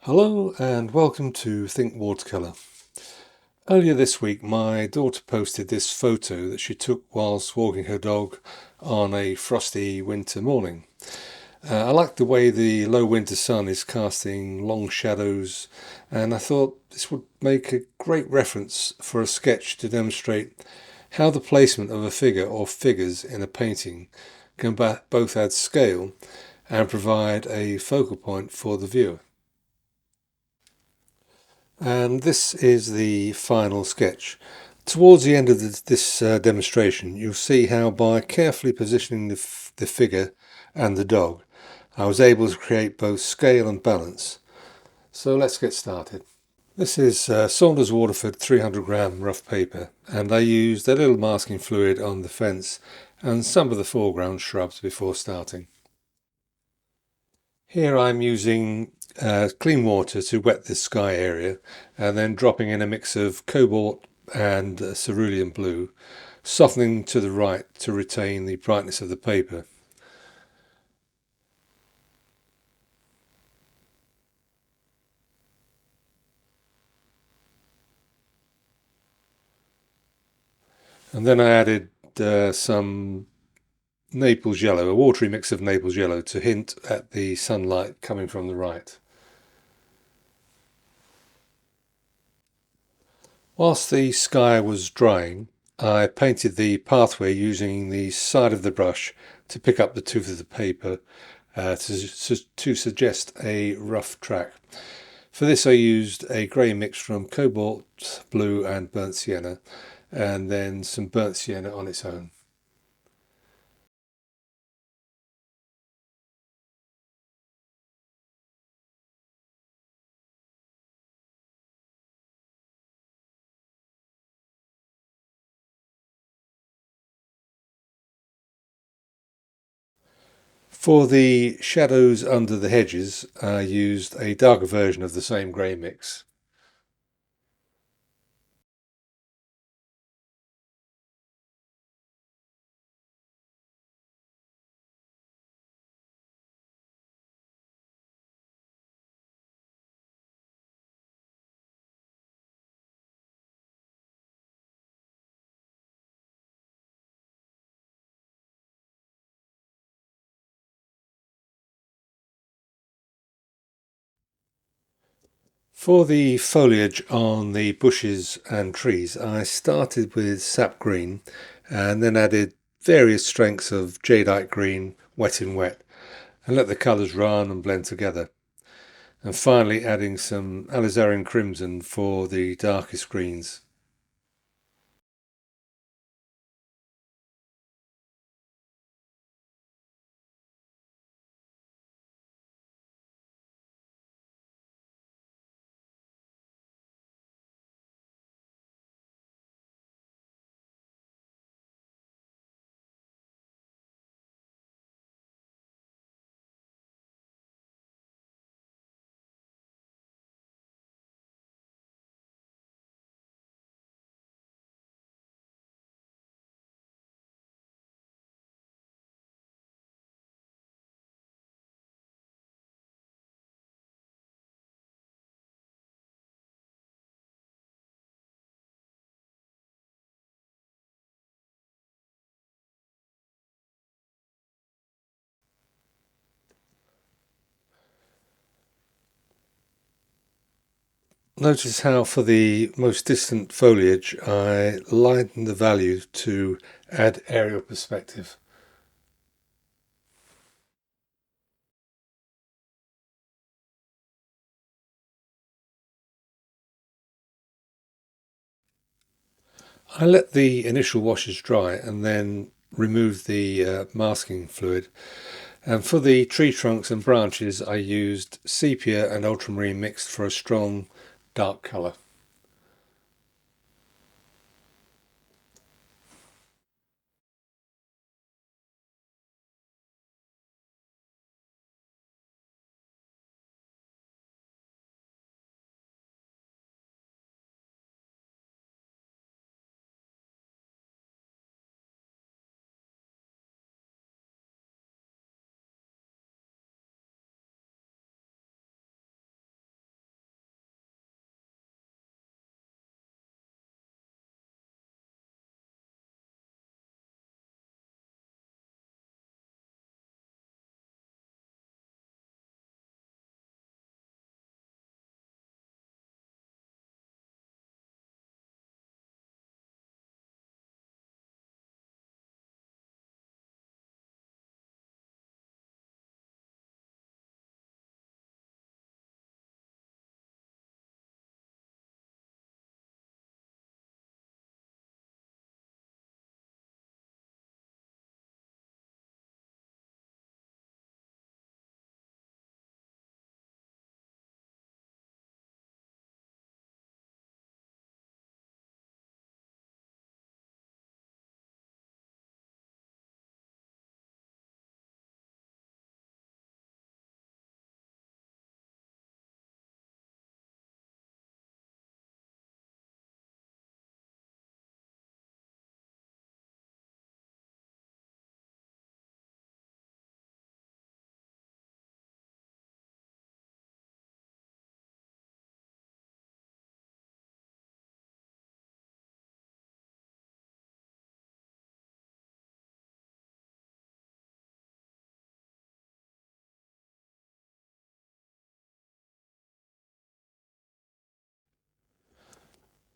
Hello and welcome to Think Watercolour. Earlier this week my daughter posted this photo that she took whilst walking her dog on a frosty winter morning. I like the way the low winter sun is casting long shadows, and I thought this would make a great reference for a sketch to demonstrate how the placement of a figure or figures in a painting can both add scale and provide a focal point for the viewer. And this is the final sketch. Towards the end of this demonstration, you'll see how by carefully positioning the figure and the dog, I was able to create both scale and balance. So let's get started. This is Saunders Waterford 300-gram rough paper, and I used a little masking fluid on the fence and some of the foreground shrubs before starting. Here I'm using clean water to wet the sky area, and then dropping in a mix of cobalt and cerulean blue, softening to the right to retain the brightness of the paper. And then I added some Naples yellow, a watery mix of Naples yellow, to hint at the sunlight coming from the right. Whilst the sky was drying, I painted the pathway using the side of the brush to pick up the tooth of the paper to suggest a rough track. For this I used a grey mix from cobalt, blue and burnt sienna, and then some burnt sienna on its own. For the shadows under the hedges, I used a darker version of the same grey mix. For the foliage on the bushes and trees, I started with sap green and then added various strengths of jadeite green, wet in wet, and let the colours run and blend together. And finally adding some alizarin crimson for the darkest greens. Notice how for the most distant foliage I lighten the value to add aerial perspective. I let the initial washes dry and then remove the masking fluid. And for the tree trunks and branches I used sepia and ultramarine mixed for a strong dark colour.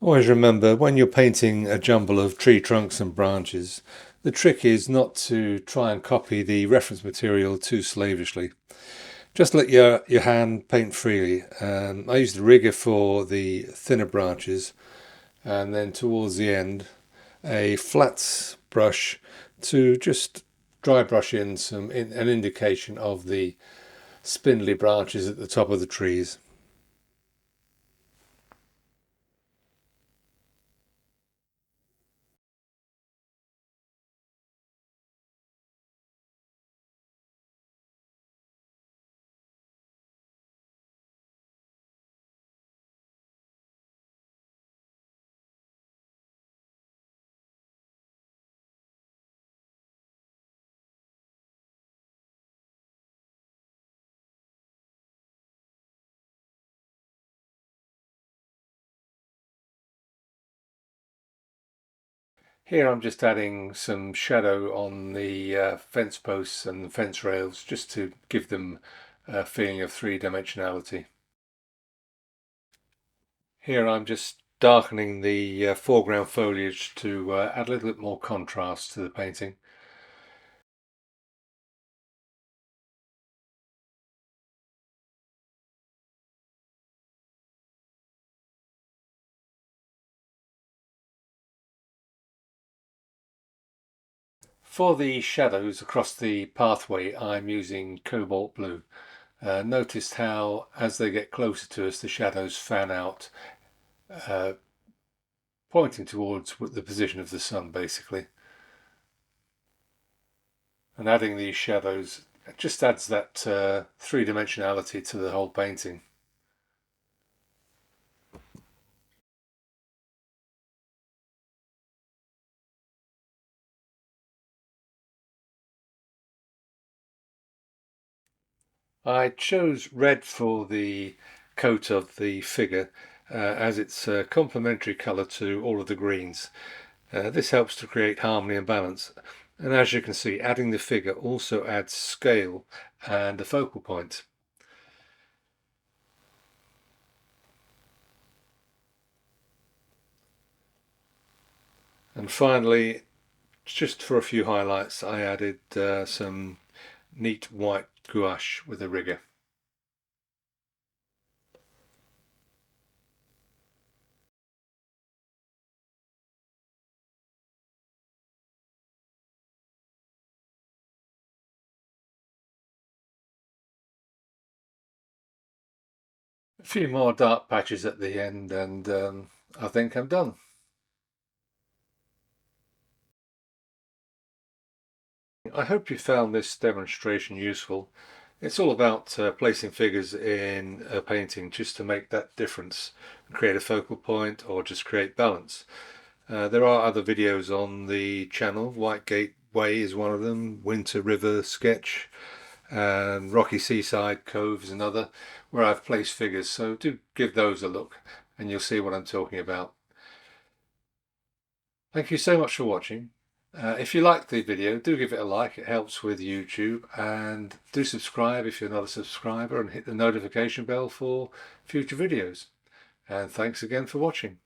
Always remember, when you're painting a jumble of tree trunks and branches, the trick is not to try and copy the reference material too slavishly. Just let your hand paint freely. I used the rigger for the thinner branches, and then towards the end a flat brush to just dry brush in an indication of the spindly branches at the top of the trees. Here I'm just adding some shadow on the fence posts and the fence rails just to give them a feeling of three-dimensionality. Here I'm just darkening the foreground foliage to add a little bit more contrast to the painting. For the shadows across the pathway I'm using cobalt blue. Notice how as they get closer to us the shadows fan out, uh, pointing towards the position of the sun basically. And adding these shadows just adds that three-dimensionality to the whole painting. I chose red for the coat of the figure as it's a complementary colour to all of the greens. This helps to create harmony and balance. And as you can see, adding the figure also adds scale and a focal point. And finally, just for a few highlights, I added some neat white gouache with a rigger. A few more dark patches at the end and I think I'm done. I hope you found this demonstration useful. It's all about placing figures in a painting just to make that difference, create a focal point or just create balance. There are other videos on the channel. Whitegate Way is one of them, Winter River Sketch, and Rocky Seaside Cove is another, where I've placed figures, so do give those a look and you'll see what I'm talking about. Thank you so much for watching. If you liked the video, do give it a like, it helps with YouTube, and do subscribe if you're not a subscriber and hit the notification bell for future videos. And thanks again for watching.